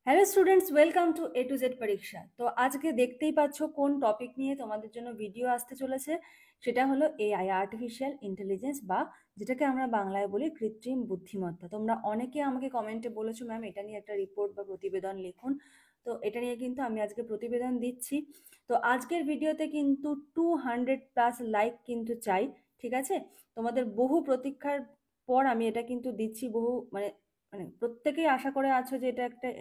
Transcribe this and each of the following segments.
Hello students, welcome to A to Z পরীক্ষা। তো আজকে দেখতেই পাচ্ছ কোন টপিক নিয়ে তোমাদের জন্য ভিডিও আসতে চলেছে। সেটা হলো এআই, আর্টিফিশিয়াল ইন্টেলিজেন্স, বা যেটাকে আমরা বাংলায় বলি কৃত্রিম বুদ্ধিমত্তা। তোমরা অনেকে আমাকে কমেন্টে বলেছো ম্যাম এটা নিয়ে একটা রিপোর্ট বা প্রতিবেদন লিখুন। তো এটা নিয়ে কিন্তু আমি আজকে প্রতিবেদন দিচ্ছি। তো আজকের ভিডিওতে কিন্তু 200+ লাইক কিন্তু চাই, ঠিক আছে? তোমাদের বহু প্রতীক্ষার পর আমি এটা কিন্তু দিচ্ছি। বহু মানে মানে প্রত্যেকেই আশা করে আছো যে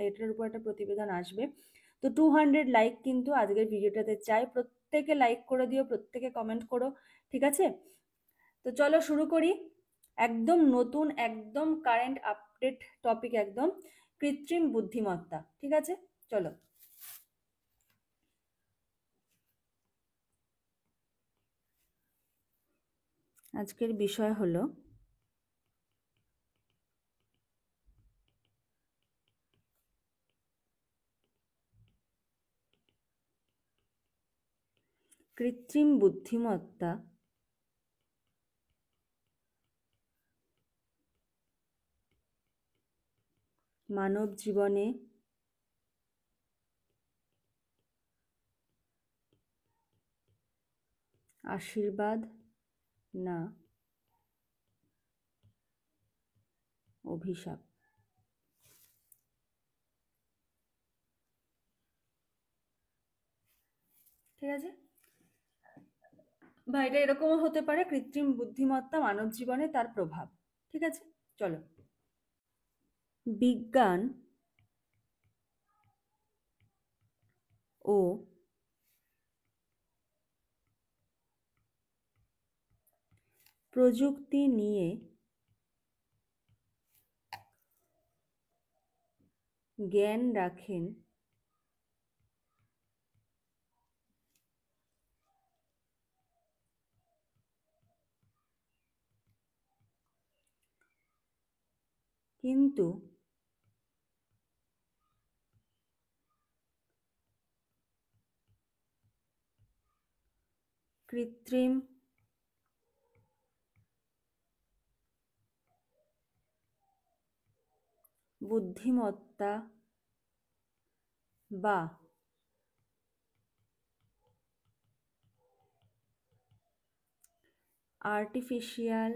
এটার উপর একটা প্রতিবেদন আসবে। তো 200 লাইক কিন্তু আজকের ভিডিওটাতে চাই। প্রত্যেকে লাইক করে দিও, প্রত্যেকে কমেন্ট করো, ঠিক আছে? তো চলো শুরু করি। একদম নতুন, একদম কারেন্ট আপডেট টপিক, একদম কৃত্রিম বুদ্ধিমত্তা, ঠিক আছে? চলো। আজকের বিষয় হলো কৃত্রিম বুদ্ধিমত্তা মানব জীবনে আশীর্বাদ না অভিশাপ। ঠিক আছে, বা এটা এরকমও হতে পারে কৃত্রিম বুদ্ধিমত্তা মানব জীবনে তার প্রভাব। ঠিক আছে, চলো। বিজ্ঞান ও প্রযুক্তি নিয়ে জ্ঞান রাখেন কিন্তু কৃত্রিম বুদ্ধিমত্তা বা আর্টিফিশিয়াল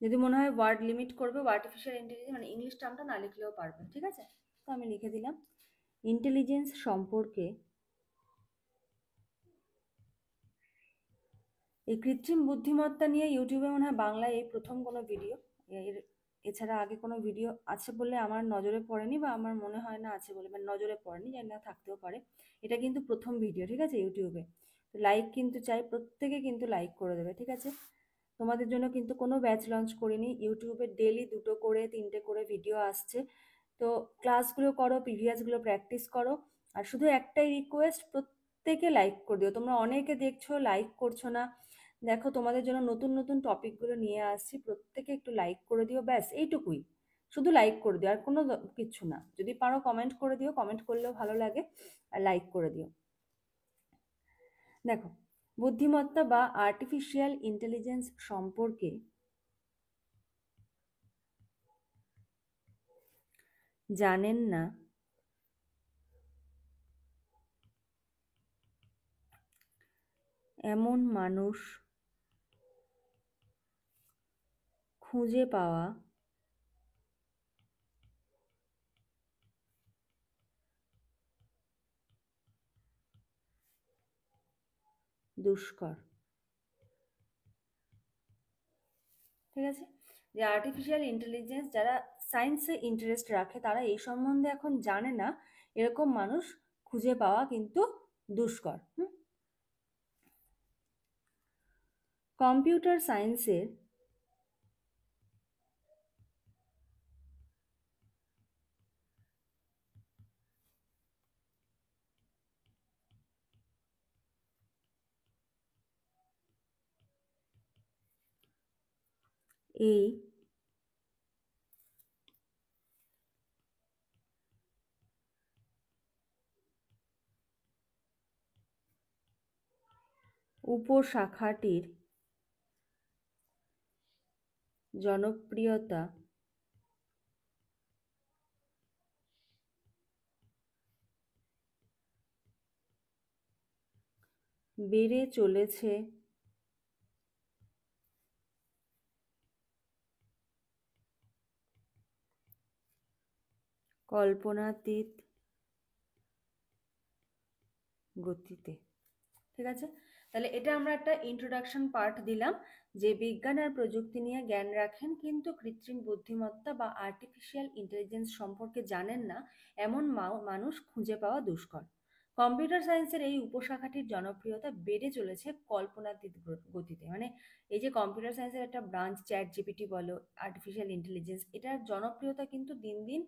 যদি মনে হয় ওয়ার্ড লিমিট করবে, আর্টিফিশিয়াল ইন্টেলিজেন্স মানে ইংলিশ টার্মটা না লিখলেও পারবে, ঠিক আছে? তো আমি লিখে দিলাম ইন্টেলিজেন্স সম্পর্কে। এই কৃত্রিম বুদ্ধিমত্তা নিয়ে ইউটিউবে মনে হয় বাংলায় এই প্রথম কোনো ভিডিও। এর এছাড়া আগে কোনো ভিডিও আছে বলে আমার নজরে পড়েনি, বা আমার মনে হয় না আছে বলে, মানে নজরে পড়েনি, জানি না থাকতেও পারে। এটা কিন্তু প্রথম ভিডিও, ঠিক আছে, ইউটিউবে। তো লাইক কিন্তু চাই, প্রত্যেকে কিন্তু লাইক করে দেবে, ঠিক আছে? তোমাদের জন্য কিন্তু কোনো ব্যাচ লঞ্চ করিনি। ইউটিউবে ডেলি 2টো করে 3টে করে ভিডিও আসছে। তো ক্লাসগুলো করো, প্রিভিয়াসগুলো প্র্যাকটিস করো। আর শুধু একটাই রিকোয়েস্ট, প্রত্যেকে লাইক করে দিও। তোমরা অনেকে দেখছো লাইক করছো না। দেখো তোমাদের জন্য নতুন নতুন টপিকগুলো নিয়ে আসছি, প্রত্যেকে একটু লাইক করে দিও, ব্যাস এইটুকুই। শুধু লাইক করে দিও, আর কোনো কিচ্ছু না। যদি পারো কমেন্ট করে দিও, কমেন্ট করলেও ভালো লাগে, আর লাইক করে দিও। দেখো, বুদ্ধিমত্তা বা আর্টিফিশিয়াল ইন্টেলিজেন্স সম্পর্কে জানেন না এমন মানুষ খুঁজে পাওয়া দুষ্কর। ঠিক আছে, যে আর্টিফিশিয়াল ইন্টেলিজেন্স যারা সায়েন্সে ইন্টারেস্ট রাখে তারা এই সম্বন্ধে এখন জানে না, এরকম মানুষ খুঁজে পাওয়া কিন্তু দুষ্কর। কম্পিউটার সায়েন্সের এই উপশাখাটির জনপ্রিয়তা বেড়ে চলেছে কল্পনাতীত গতিতে। ঠিক আছে, তাহলে এটা আমরা একটা ইন্ট্রোডাকশন পার্ট দিলাম যে বিজ্ঞান আর প্রযুক্তি নিয়ে জ্ঞান রাখেন কিন্তু কৃত্রিম বুদ্ধিমত্তা বা আর্টিফিশিয়াল ইন্টেলিজেন্স সম্পর্কে জানেন না এমন মানুষ খুঁজে পাওয়া দুষ্কর। কম্পিউটার সায়েন্সের এই উপশাখাটির জনপ্রিয়তা বেড়ে চলেছে কল্পনাতীত গতিতে। মানে এই যে কম্পিউটার সায়েন্সের একটা ব্রাঞ্চ চ্যাট জিপিটি বলো, আর্টিফিশিয়াল ইন্টেলিজেন্স, এটার জনপ্রিয়তা কিন্তু দিন দিন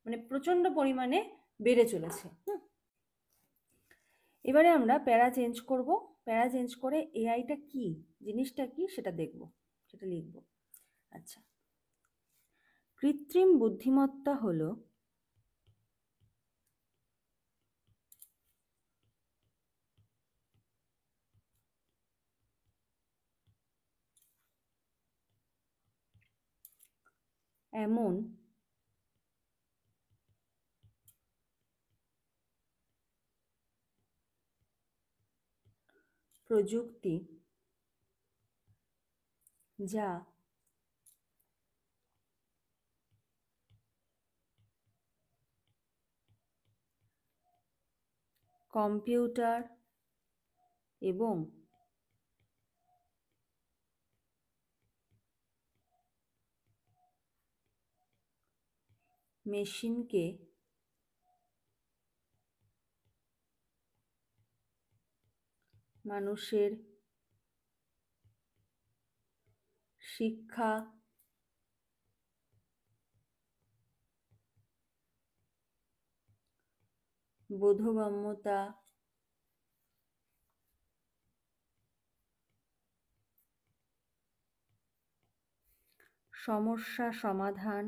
মানে প্রচণ্ড পরিমাণে বেড়ে চলেছে। এবারে আমরা প্যারা চেঞ্জ করব, প্যারা চেঞ্জ করে এআইটা কি জিনিসটা কি সেটা দেখব, সেটা লিখব। আচ্ছা, কৃত্রিম বুদ্ধিমত্তা হলো এমন প্রযুক্তি যা কম্পিউটার এবং মেশিনকে মানুষের শিক্ষা, বোধগম্যতা, সমস্যা সমাধান,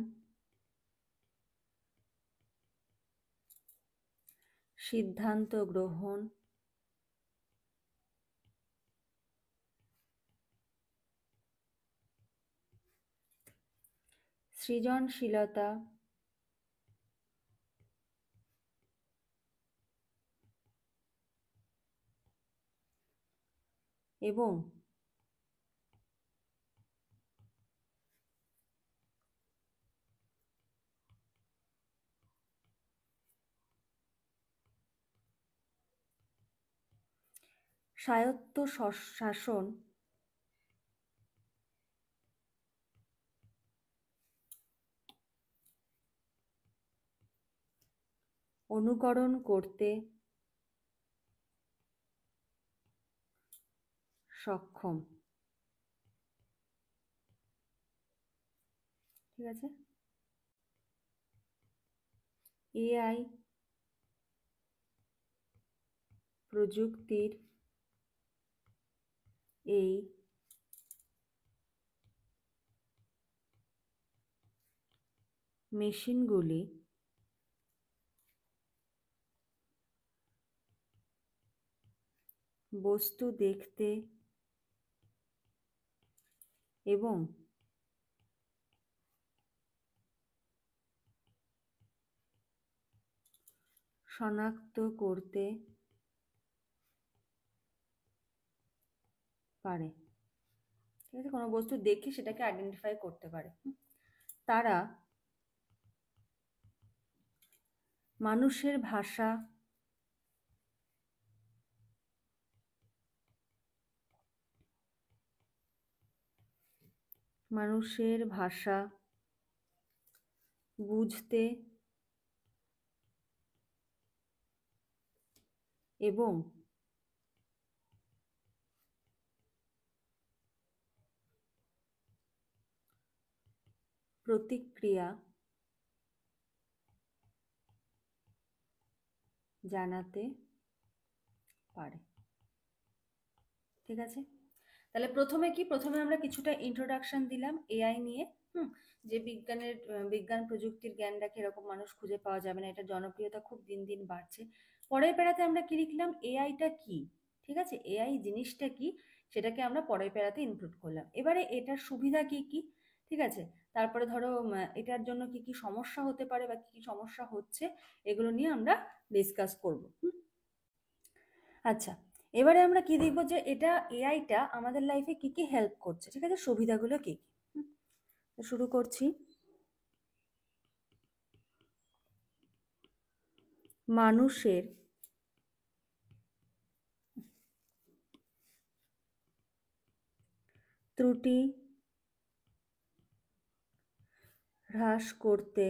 সিদ্ধান্ত গ্রহণ, সৃজনশীলতা, এবং স্বায়ত্ত শাসন অনুকরণ করতে সক্ষম। ঠিক আছে, এআই প্রযুক্তির এই মেশিনগুলি বস্তু দেখতে এবং শনাক্ত করতে পারে। ঠিক আছে, কোনো বস্তু দেখে সেটাকে আইডেন্টিফাই করতে পারে। তারা মানুষের ভাষা, মানুষের ভাষা বুঝতে এবং প্রতিক্রিয়া জানাতে পারে। ঠিক আছে, তাহলে প্রথমে কি, প্রথমে আমরা কিছুটা ইন্ট্রোডাকশন দিলাম এআই নিয়ে। যে বিজ্ঞান প্রযুক্তির জ্ঞান রাখে এরকম মানুষ খুঁজে পাওয়া যাবে না, এটা জনপ্রিয়তা খুব দিন দিন বাড়ছে। পরের প্যারাতে আমরা কি লিখলাম, এআইটা কি। ঠিক আছে, এআই জিনিসটা কি সেটাকে আমরা পরের প্যারাতে ইনক্লুড করলাম। এবারে এটার সুবিধা কি কি ঠিক আছে? তারপরে ধরো এটার জন্য কি কি সমস্যা হতে পারে বা কি কি সমস্যা হচ্ছে, এগুলো নিয়ে আমরা ডিসকাস করব। আচ্ছা, এবারে আমরা কি দেখবো যে এটা এআইটা আমাদের লাইফে কি কি হেল্প করছে, ঠিক আছে, সুবিধাগুলো কি কি। তো শুরু করছি। মানুষের ত্রুটি হ্রাস করতে,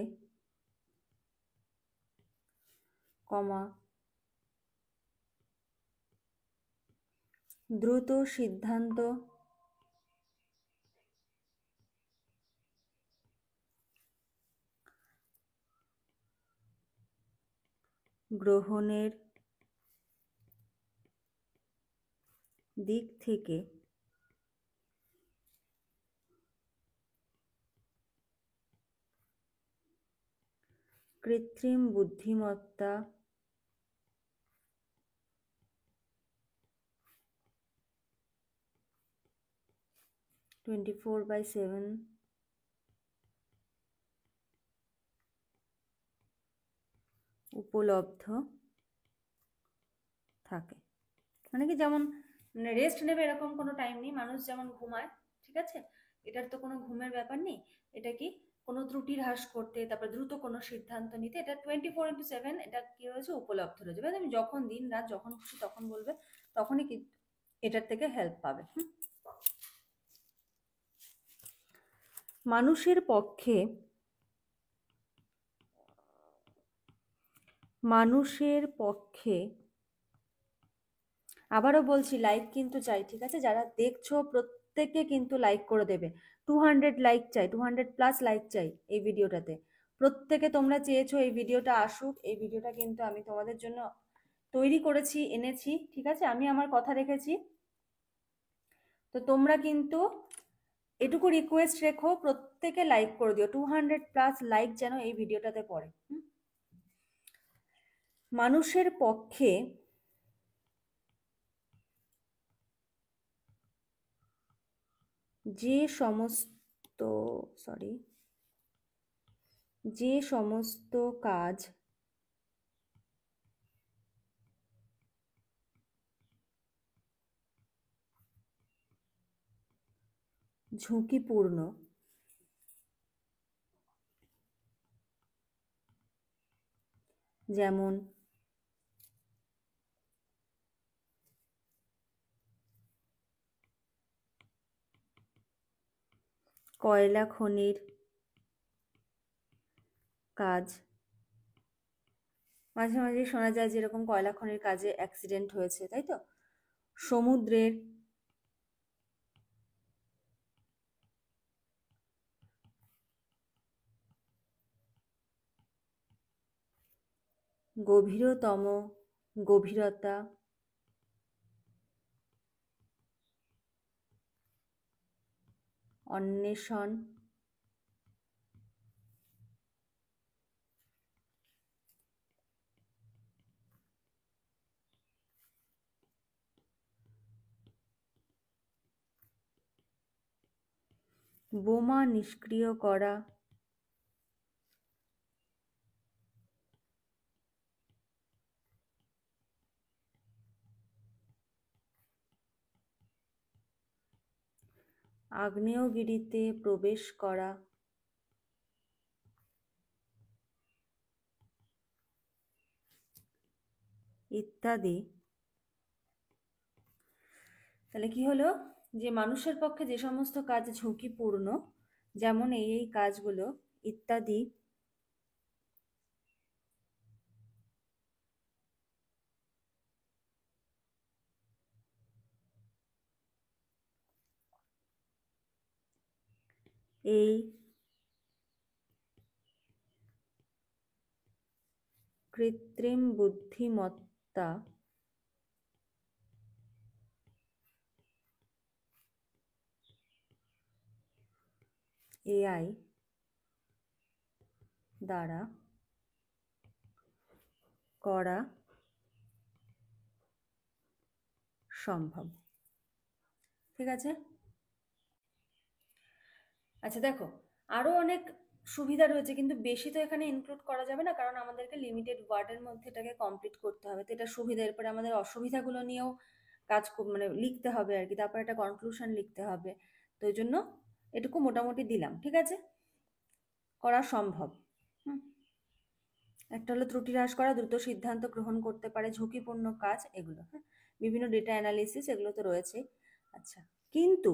কমা, দ্রুত সিদ্ধান্ত গ্রহণের দিক থেকে কৃত্রিম বুদ্ধিমত্তা 24/7 উপলব্ধ থাকে। মানে কি, যেমন মানে রেস্ট নেবে এরকম কোনো টাইম নেই, মানুষ যেমন ঘুমায়, ঠিক আছে, এটার তো কোনো ঘুমের ব্যাপার নেই। এটা কি, কোনো ত্রুটি হ্রাস করতে, তারপর দ্রুত কোনো সিদ্ধান্ত নিতে এটা 24/7 এটা কি রয়েছে, উপলব্ধ রয়েছে। মানে তুমি যখন দিন রাত যখন খুশি তখন বলবে, তখনই কি এটার থেকে হেল্প পাবে। মানুষের পক্ষে আবারও বলছি, লাইক কিন্তু চাই, ঠিক আছে, যারা দেখছো প্রত্যেকে কিন্তু লাইক করে দেবে। 200 লাইক চাই, 200+ লাইক চাই এই ভিডিওটাতে। প্রত্যেকে তোমরা চেয়েছো এই ভিডিওটা আসুক, এই ভিডিওটা কিন্তু আমি তোমাদের জন্য তৈরি করেছি, এনেছি, ঠিক আছে, আমি আমার কথা রেখেছি। তো তোমরা কিন্তু এটুকু রিকোয়েস্ট রেখো, প্রত্যেকে লাইক করে দিও, 200+ লাইক যেন এই ভিডিওটাতে পড়ে। মানুষের পক্ষে যে সমস্ত কাজ ঝুঁকিপূর্ণ, যেমন কয়লা খনির কাজ, মাঝে মাঝে শোনা যায় যেরকম কয়লা খনির কাজে অ্যাক্সিডেন্ট হয়েছে, তাই তো, সমুদ্রের গভীরতা অন্বেষণ, বোমা নিষ্ক্রিয় করা, আগ্নেয়গিরিতে প্রবেশ করা, ইত্যাদি। তাহলে কি হলো, যে মানুষের পক্ষে যে সমস্ত কাজ ঝুঁকিপূর্ণ, যেমন এই এই কাজগুলো ইত্যাদি, এই কৃত্রিম বুদ্ধিমত্তা এআই দ্বারা করা সম্ভব, ঠিক আছে। আচ্ছা দেখো, আরো অনেক সুবিধা রয়েছে, কিন্তু বেশি তো এখানে ইনক্লুড করা যাবে না, কারণ আমাদেরকে লিমিটেড ওয়ার্ডের মধ্যে এটাকে কমপ্লিট করতে হবে। তো এটা সুবিধা, এরপরে আমাদের অসুবিধাগুলো নিয়েও মানে লিখতে হবে আর কি, তারপর একটা কনক্লুশন লিখতে হবে। তো এই জন্য এটুকু মোটামুটি দিলাম, ঠিক আছে, করা সম্ভব। হুম। একটা হলো ত্রুটি হ্রাস করা, দ্রুত সিদ্ধান্ত গ্রহণ করতে পারে, ঝুঁকিপূর্ণ কাজ, এগুলো। হ্যাঁ, বিভিন্ন ডেটা অ্যানালিসিস, এগুলো তো রয়েছে। আচ্ছা, কিন্তু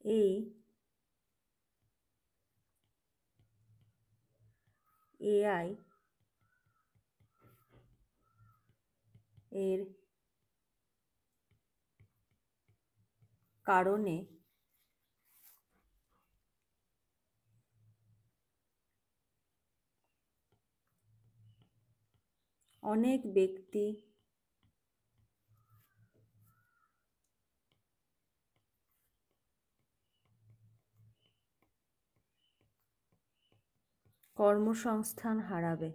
এই এআই এর কারণে অনেক ব্যক্তি কর্মসংস্থান হারাবে।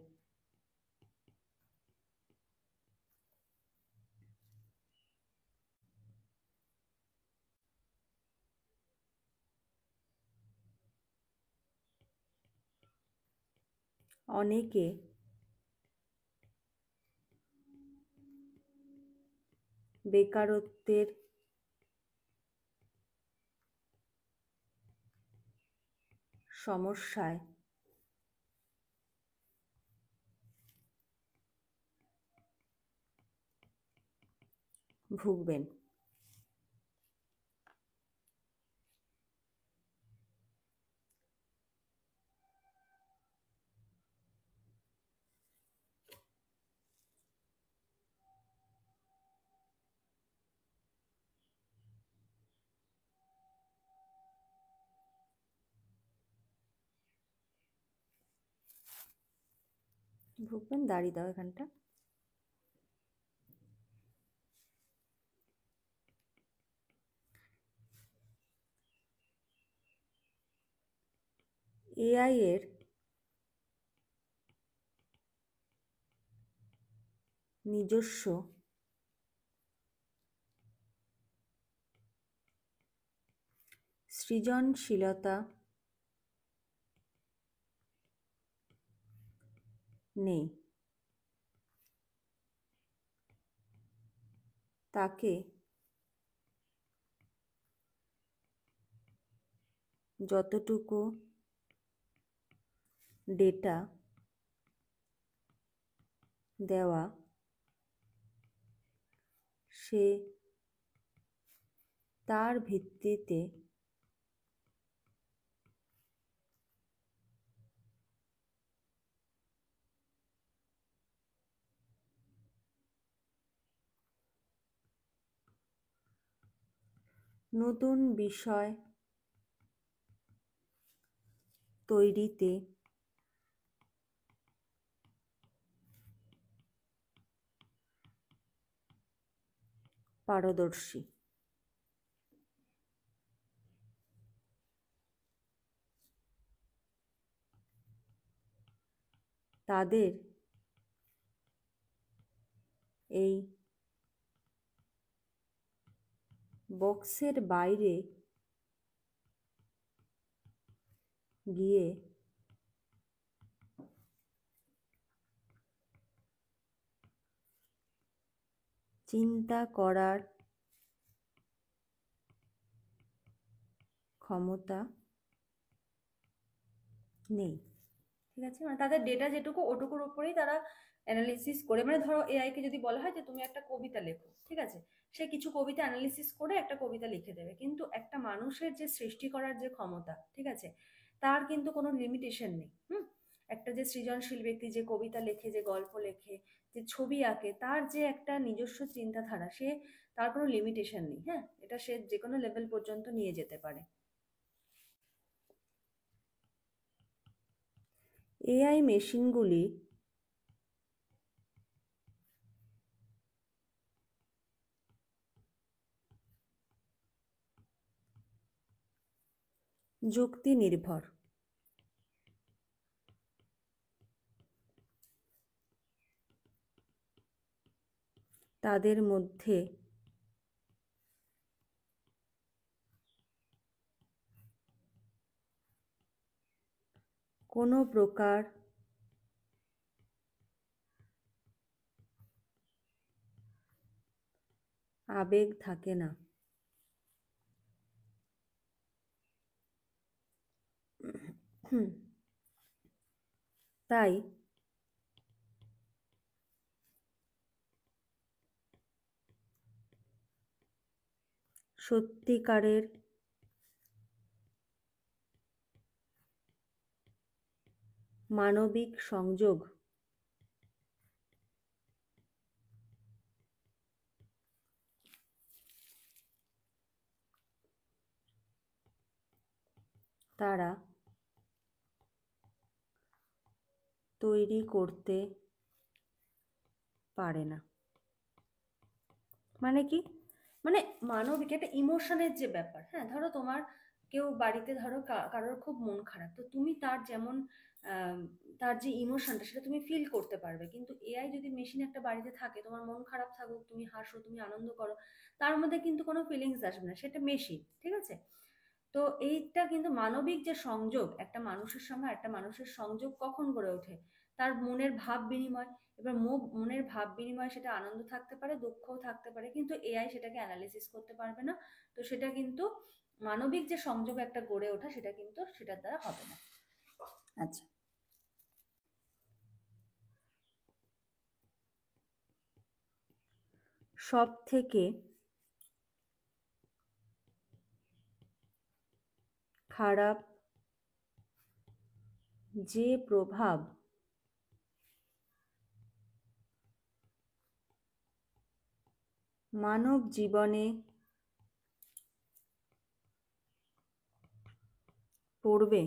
অনেকে বেকারত্বের সমস্যায় ভুগবেন। ভুগবেন, দাঁড়িয়ে দাও এখানটা। এআই এর নিজস্ব সৃজনশীলতা নেই। তাকে যতটুকু ডেটা দেওয়া, সে তার ভিত্তিতে নতুন বিষয় তৈরিতে পারদর্শী। তাদের এই বক্সের বাইরে গিয়ে চিন্তা করার ক্ষমতা নেই। ঠিক আছে, মানে তাদের ডেটা যেটুকু ওটুকুর উপরেই তারা অ্যানালিসিস করে, মানে ধরো এআই কে যদি বলা হয় যে তুমি একটা কবিতা লেখো, ঠিক আছে, সে কিছু কবিতা অ্যানালিসিস করে একটা কবিতা লিখে দেবে, কিন্তু একটা মানুষের যে সৃষ্টি করার যে ক্ষমতা, ঠিক আছে, তার কিন্তু কোনো লিমিটেশন নেই। হুম। একটা যে সৃজনশীল ব্যক্তি যে কবিতা লেখে, যে গল্প লেখে, যে ছবি আঁকে, তার যে একটা নিজস্ব চিন্তাধারা, সে তার কোনো লিমিটেশন নেই। হ্যাঁ, এটা সে যে কোনো লেভেল পর্যন্ত নিয়ে যেতে পারে। এআই মেশিনগুলি যুক্তি নির্ভর। তাদের মধ্যে কোনো প্রকার আবেগ থাকে না। তাই সত্যিকারের মানবিক সংযোগ তারা তৈরি করতে পারে না। মানে কি? মানে মানবিক একটা ইমোশনের যে ব্যাপার, হ্যাঁ, ধরো তোমার কেউ বাড়িতে ধরো কারোর খুব মন খারাপ, তো তুমি তার যেমন আম, তার যে ইমোশনটা সেটা তুমি ফিল করতে পারবে, কিন্তু এআই যদি মেশিন একটা বাড়িতে থাকে, তোমার মন খারাপ থাকুক, তুমি হাসো, তুমি আনন্দ করো, তার মধ্যে কিন্তু কোনো ফিলিংস আসবে না, সেটা মেশিন, ঠিক আছে? তো এইটা কিন্তু মানবিক যে সংযোগ, একটা মানুষের সঙ্গে একটা মানুষের সংযোগ কখন গড়ে ওঠে? তার মনের ভাব বিনিময়। এবার মনের ভাব বিনিময়, সেটা আনন্দ থাকতে পারে, দুঃখও থাকতে পারে, কিন্তু এআই সেটাকে অ্যানালিসিস করতে পারবে না। তো সেটা কিন্তু মানবিক যে সংযোগ একটা গড়ে ওঠা, সেটা কিন্তু সেটার দ্বারা হবে না। আচ্ছা, সব থেকে খারাপ যে প্রভাব মানব জীবনে পড়বে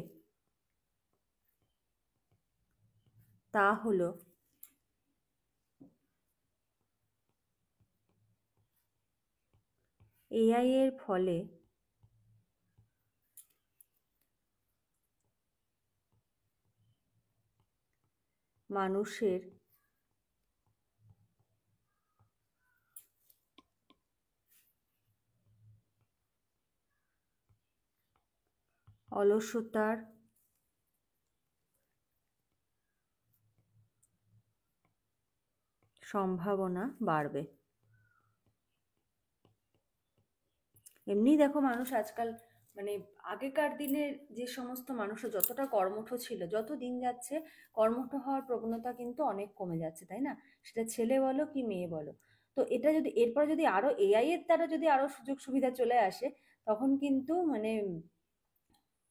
তা হলো এআই এর ফলে মানুষের অলসতার সম্ভাবনা বাড়বে। এমনি দেখো, মানুষ আজকাল মানে আগেকার দিনের যে সমস্ত মানুষরা যতটা কর্মঠ ছিল, যত দিন যাচ্ছে কর্মঠ হওয়ার প্রবণতা কিন্তু অনেক কমে যাচ্ছে, তাই না? সেটা ছেলে বলো কি মেয়ে বলো। তো এটা যদি এরপর যদি আরো এআই এর দ্বারা যদি আরো সুযোগ সুবিধা চলে আসে, তখন কিন্তু মানে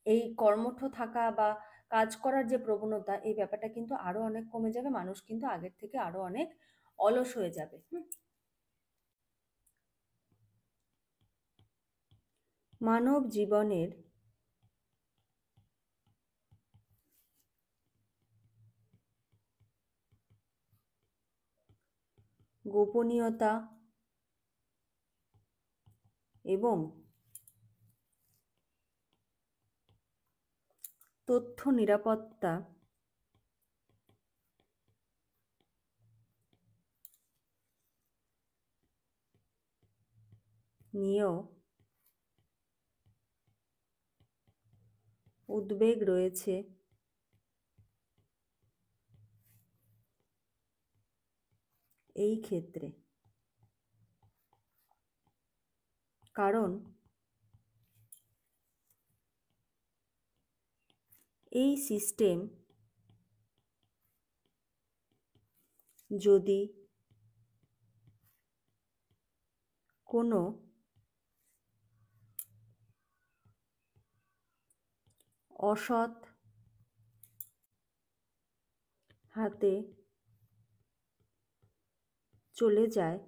এই কর্মঠ থাকা বা কাজ করার যে প্রবণতা, এই ব্যাপারটা কিন্তু আরো অনেক কমে যাবে, মানুষ কিন্তু আগের থেকে আরো অনেক অলস হয়ে যাবে। মানব জীবনের গোপনীয়তা এবং তথ্য নিরাপত্তা নিয়েও উদ্বেগ রয়েছে এই ক্ষেত্রে। কারণ এই সিস্টেম যদি কোনো অসৎ হাতে চলে যায়,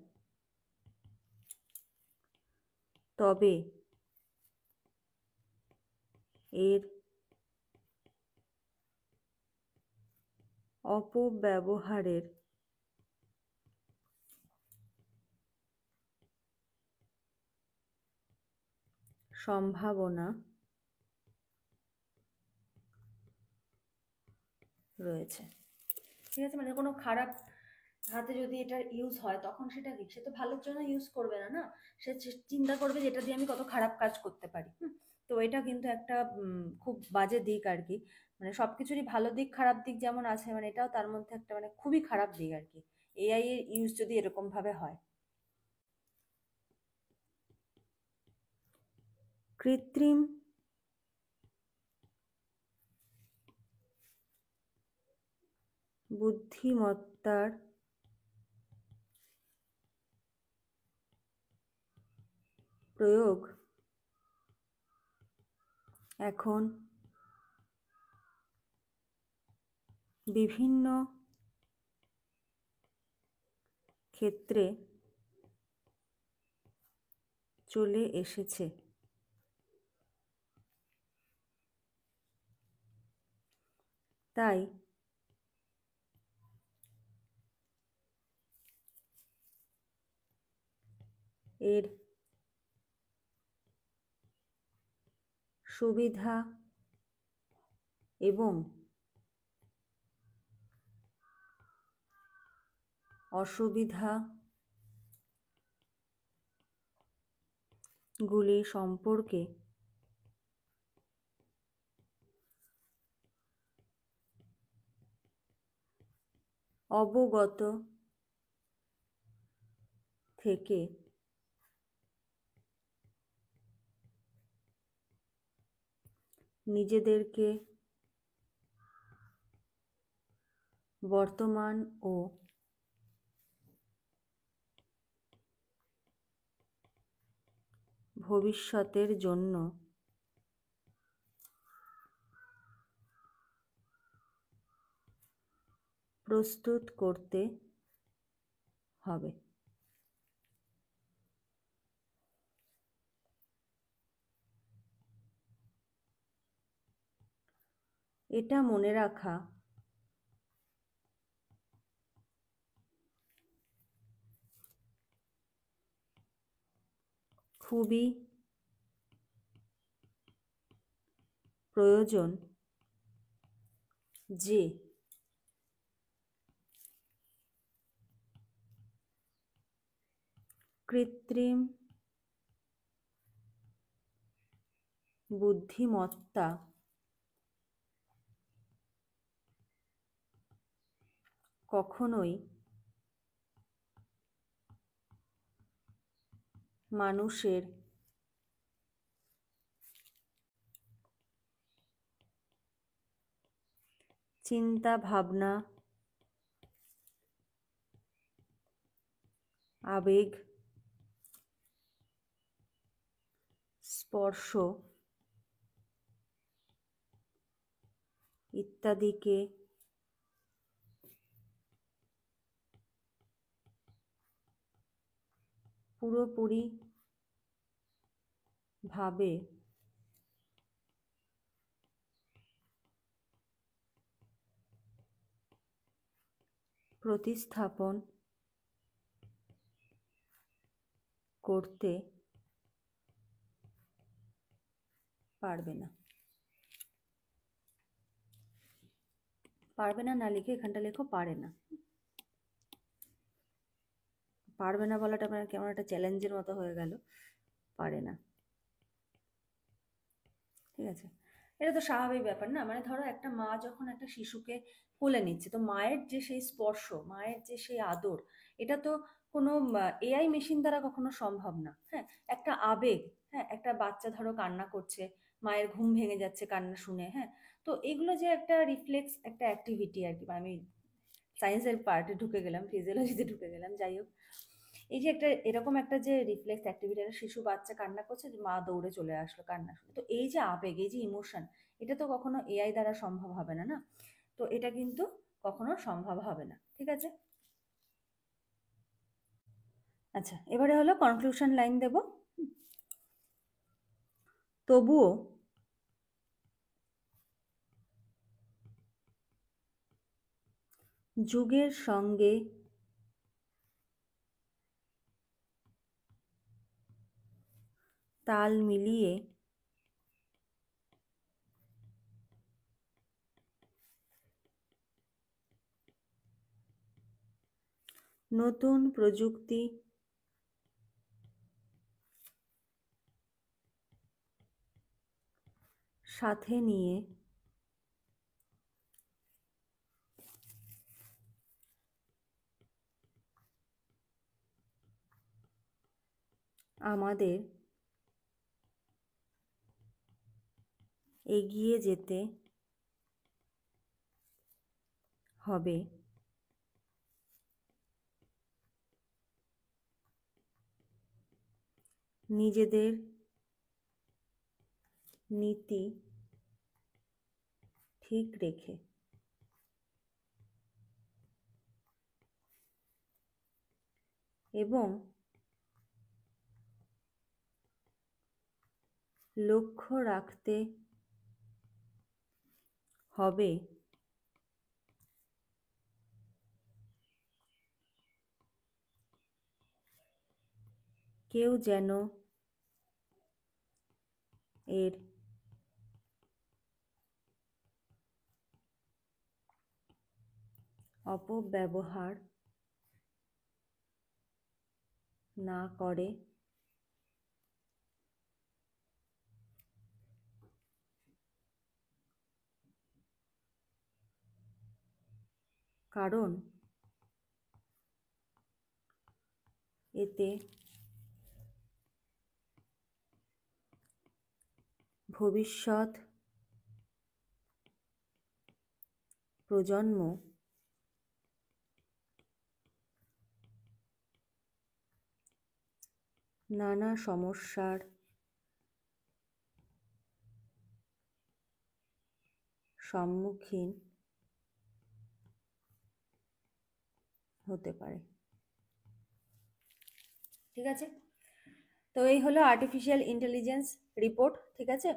তবে এর অপব্যবহারের সম্ভাবনা রয়েছে। ঠিক আছে, মানে কোনো খারাপ হাতে যদি এটার ইউজ হয় তখন সেটা কি, সে তো ভালোর জন্য ইউজ করবে না, না, সে চিন্তা করবে যে এটা দিয়ে আমি কত খারাপ কাজ করতে পারি। তো এটা কিন্তু একটা খুব বাজে দিক আর কি। মানে সবকিছুরই ভালো দিক খারাপ দিক যেমন আছে, মানে এটাও তার মধ্যে একটা মানে খুবই খারাপ দিক আর কি, এআই এর ইউজ যদি এরকম ভাবে হয়। কৃত্রিম বুদ্ধিমত্তার প্রয়োগ এখন বিভিন্ন ক্ষেত্রে চলে এসেছে। তাই এর সুবিধা এবং অসুবিধাগুলি সম্পর্কে অবগত থেকে নিজেদেরকে বর্তমান ও ভবিষ্যতের জন্য প্রস্তুত করতে হবে। এটা মনে রাখা খুবই প্রয়োজন যে কৃত্রিম বুদ্ধিমত্তা কখনোই মানুষের চিন্তা ভাবনা, আবেগ, স্পর্শ ইত্যাদিকে পুরোপুরি ভাবে প্রতিস্থাপন করতে পারবে না। পারবে না, না লিখে এখানটা লেখো পারে না। পারবে না বলাটা মানে কেমন একটা চ্যালেঞ্জের মতো হয়ে গেল, পারে না। ঠিক আছে, এটা তো স্বাভাবিক ব্যাপার না, মানে ধরো একটা মা যখন একটা শিশুকে কোলে নিচ্ছে, তো মায়ের যে সেই স্পর্শ, মায়ের যে সেই আদর, এটা তো কোনো এআই মেশিন দ্বারা কখনো সম্ভব না। হ্যাঁ, একটা আবেগ, হ্যাঁ, একটা বাচ্চা ধরো কান্না করছে, মায়ের ঘুম ভেঙে যাচ্ছে কান্না শুনে, হ্যাঁ, তো এগুলো যে একটা রিফ্লেক্স, একটা অ্যাক্টিভিটি আর কি, আমি সায়েন্সের পার্টে ঢুকে গেলাম, ফিজিওলজিতে ঢুকে গেলাম, যাই হোক, এই যে একটা এরকম একটা যে রিফ্লেক্স অ্যাক্টিভিটি, একটা শিশু বাচ্চা কান্না করছে, যে মা দৌড়ে চলে আসলো কান্না শুনে, তো এই যে আবেগ, এই যে ইমোশন, এটা তো কখনো এআই দ্বারা সম্ভব হবে না, না, তো এটা কিন্তু কখনো সম্ভব হবে না। ঠিক আছে, আচ্ছা, এবারে হলো কনক্লুশন লাইন দেব। তবুও যুগের সঙ্গে তাল মিলিয়ে নতুন প্রযুক্তি সাথে নিয়ে আমাদের এগিয়ে যেতে হবে। নিজেদের নীতি ঠিক রেখে এবং লক্ষ্য রাখতে হবে কেউ যেন এর অপব্যবহার না করে। কারণ এতে ভবিষ্যৎ প্রজন্ম নানা সমস্যার সম্মুখীন হতে পারে। ঠিক আছে, তো এই হলো আর্টিফিশিয়াল ইন্টেলিজেন্স রিপোর্ট। ঠিক আছে,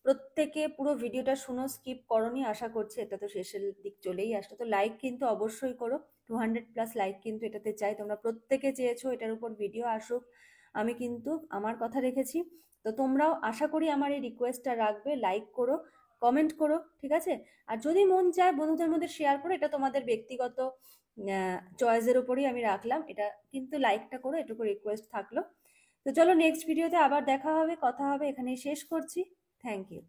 প্রত্যেকে পুরো ভিডিওটা শুনো, স্কিপ করনি আশা করছি। এটা তো শেষের দিক চলেই আসলো, তো লাইক কিন্তু অবশ্যই করো। 200+ লাইক কিন্তু এটাতে চাই। তোমরা প্রত্যেকে চেয়েছো এটার উপর ভিডিও আসুক, আমি কিন্তু আমার কথা রেখেছি। তো তোমরাও আশা করি আমার এই রিকোয়েস্টটা রাখবে, লাইক করো, কমেন্ট করো। ঠিক আছে, আর যদি মন চায় বন্ধুদের মধ্যে শেয়ার করো, এটা তোমাদের ব্যক্তিগত চয়েসের উপরই আমি রাখলাম। এটা কিন্তু লাইকটা করো, এটুকু রিকোয়েস্ট থাকলো। তো চলো নেক্সট ভিডিওতে আবার দেখা হবে, কথা হবে। এখানেই শেষ করছি। Thank you.